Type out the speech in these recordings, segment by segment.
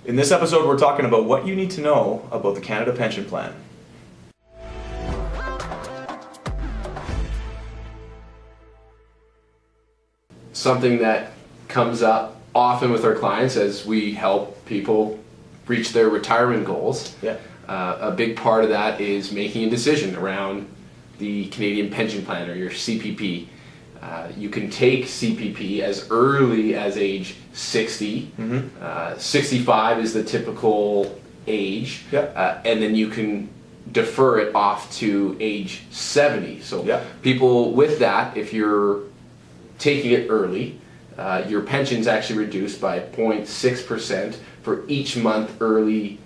In this episode, we're talking about what you need to know about the Canada Pension Plan. Something that comes up often with our clients as we help people reach their retirement goals. Yeah. A big part of that is making a decision around the Canadian Pension Plan, or your CPP. You can take CPP as early as age 60. 65 is the typical age. Yeah. And then you can defer it off to age 70. So Yeah. people with that, if you're taking it early, your pension's actually reduced by 0.6% for each month early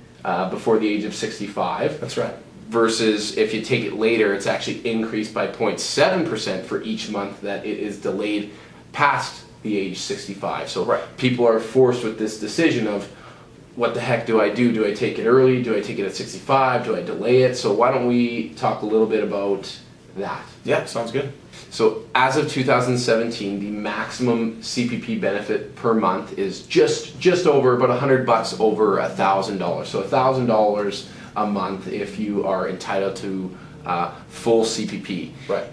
before the age of 65. That's right. Versus if you take it later, it's actually increased by 0.7% for each month that it is delayed past the age 65. So Right. people are forced with this decision of, what the heck do I do? Do I take it early? Do I take it at 65? Do I delay it? So why don't we talk a little bit about that? Yeah, sounds good. So as of 2017, the maximum CPP benefit per month is just over about $100 over $1,000. So $1,000 a month if you are entitled to full CPP. Right.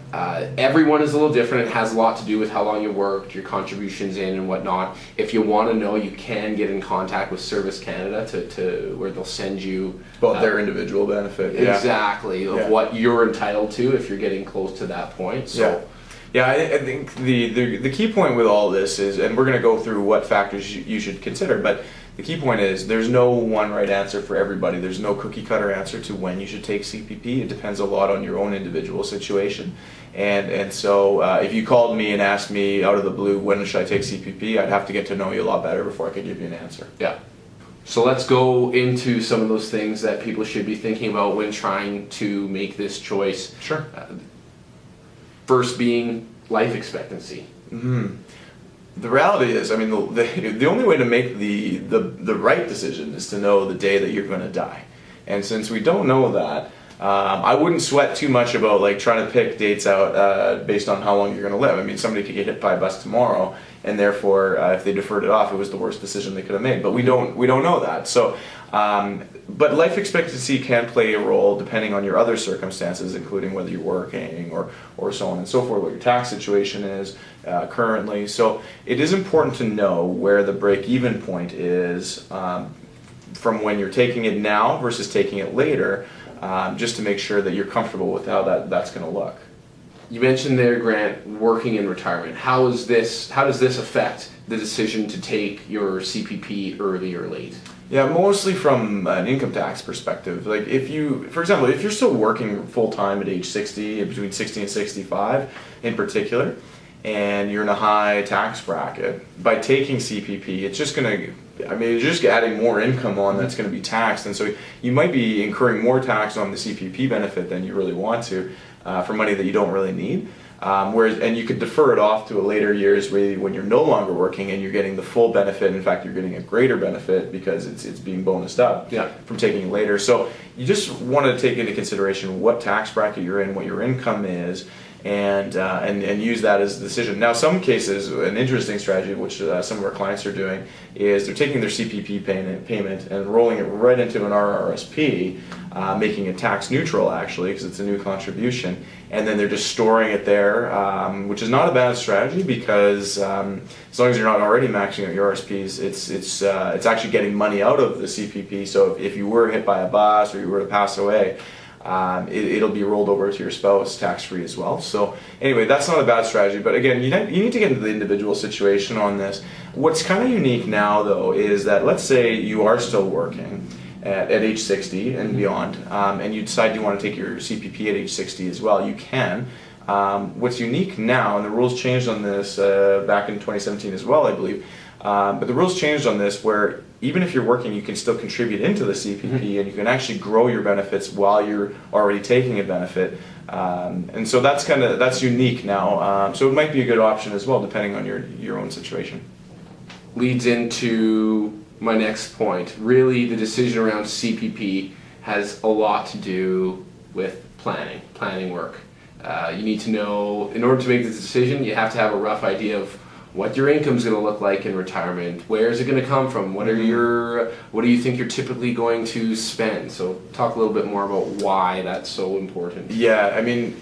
Everyone is a little different. It has a lot to do with how long you worked, your contributions in and whatnot. If you want to know, you can get in contact with Service Canada to where they'll send you About their individual benefit. Yeah. exactly of Yeah. what you're entitled to if you're getting close to that point. So Yeah, I think the key point with all this is, and we're going to go through what factors you should consider, but the key point is there's no one right answer for everybody. There's no cookie cutter answer to when you should take CPP. It depends a lot on your own individual situation. And so if you called me and asked me out of the blue, when should I take CPP, I'd have to get to know you a lot better before I could give you an answer. yeah. So let's go into some of those things that people should be thinking about when trying to make this choice. Sure. First being life expectancy. The reality is, I mean, the only way to make the right decision is to know the day that you're going to die. And since we don't know that, I wouldn't sweat too much about like trying to pick dates out based on how long you're going to live. I mean, somebody could get hit by a bus tomorrow, and therefore, if they deferred it off, it was the worst decision they could have made. But we don't know that. So, but life expectancy can play a role depending on your other circumstances, including whether you're working or so on and so forth, what your tax situation is currently. So it is important to know where the break-even point is from when you're taking it now versus taking it later, just to make sure that you're comfortable with how that's going to look. You mentioned there, Grant, working in retirement. How does this affect the decision to take your CPP early or late? Yeah, mostly from an income tax perspective. Like for example, if you're still working full-time at age 60, between 60 and 65 in particular, and you're in a high tax bracket, by taking CPP, it's just going to, I mean, you're just adding more income on that's going to be taxed. And so you might be incurring more tax on the CPP benefit than you really want to for money that you don't really need. And you could defer it off to a later years when you're no longer working and you're getting the full benefit. In fact, you're getting a greater benefit because it's being bonused up from taking it later. So you just want to take into consideration what tax bracket you're in, what your income is, and use that as a decision. Now, some cases, an interesting strategy, which some of our clients are doing, is they're taking their CPP payment and rolling it right into an RRSP, making it tax neutral actually, because it's a new contribution, and then they're just storing it there, which is not a bad strategy because as long as you're not already maxing out your RSPs, it's actually getting money out of the CPP. So if you were hit by a bus or you were to pass away, it'll be rolled over to your spouse tax-free as well. So anyway, that's not a bad strategy, but again, you need to get into the individual situation on this. What's kind of unique now though is that, let's say you are still working at age 60 and beyond, and you decide you want to take your CPP at age 60 as well, you can. What's unique now, and the rules changed on this back in 2017 as well, I believe, but the rules changed on this where even if you're working, you can still contribute into the CPP, and you can actually grow your benefits while you're already taking a benefit. And so that's unique now. So it might be a good option as well, depending on your own situation. Leads into my next point. Really, the decision around CPP has a lot to do with planning work. You need to know, in order to make this decision, you have to have a rough idea of what your income's going to look like in retirement, where is it going to come from, what do you think you're typically going to spend. So talk a little bit more about why that's so important. Yeah, I mean,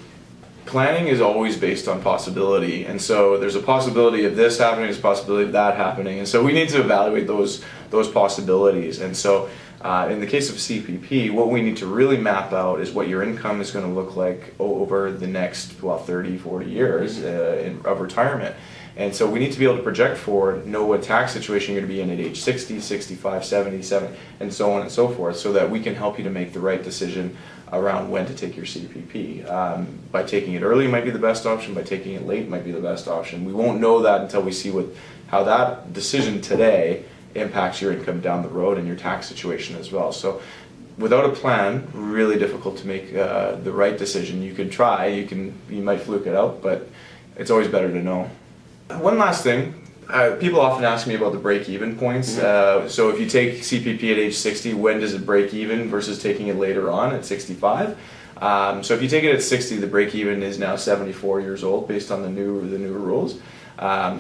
planning is always based on possibility, and so there's a possibility of this happening, there's a possibility of that happening, and so we need to evaluate those possibilities. And so in the case of CPP, what we need to really map out is what your income is going to look like over the next 30, 40 years of retirement. And so we need to be able to project forward, know what tax situation you're going to be in at age 60, 65, 77, and so on and so forth, so that we can help you to make the right decision around when to take your CPP. By taking it early might be the best option, by taking it late might be the best option. We won't know that until we see how that decision today impacts your income down the road and your tax situation as well. So without a plan, really difficult to make the right decision. You could try, you might fluke it out, but it's always better to know. One last thing, people often ask me about the break-even points. So if you take CPP at age 60, when does it break even versus taking it later on at 65? So if you take it at 60, the break-even is now 74 years old based on the new rules.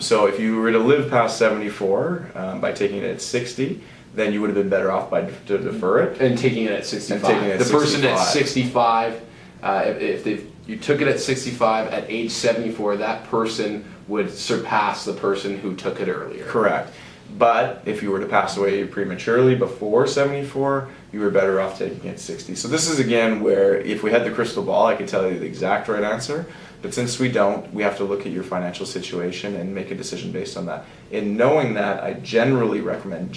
So if you were to live past 74 by taking it at 60, then you would have been better off to defer it. And taking it at 65. The person at 65, if you took it at 65, at age 74, that person would surpass the person who took it earlier. Correct. But if you were to pass away prematurely before 74, you were better off taking it at 60. So this is again where if we had the crystal ball, I could tell you the exact right answer. But since we don't, we have to look at your financial situation and make a decision based on that. In knowing that, I generally recommend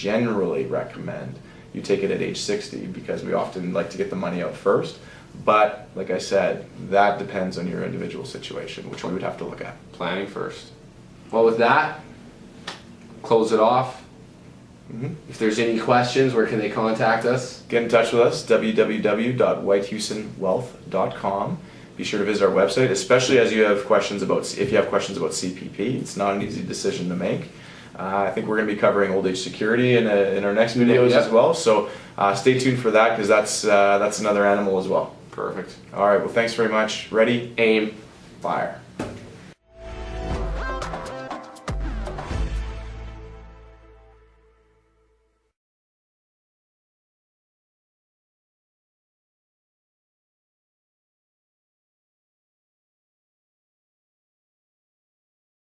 you take it at age 60 because we often like to get the money out first. But like I said, that depends on your individual situation, which we would have to look at. Planning first. Well, with that, close it off. If there's any questions, where can they contact us? Get in touch with us, www.whitehoustonwealth.com. Be sure to visit our website, especially if you have questions about CPP. It's not an easy decision to make. I think we're going to be covering old age security in our next videos as well. So stay tuned for that because that's another animal as well. Perfect. All right. Well, thanks very much. Ready, aim, fire.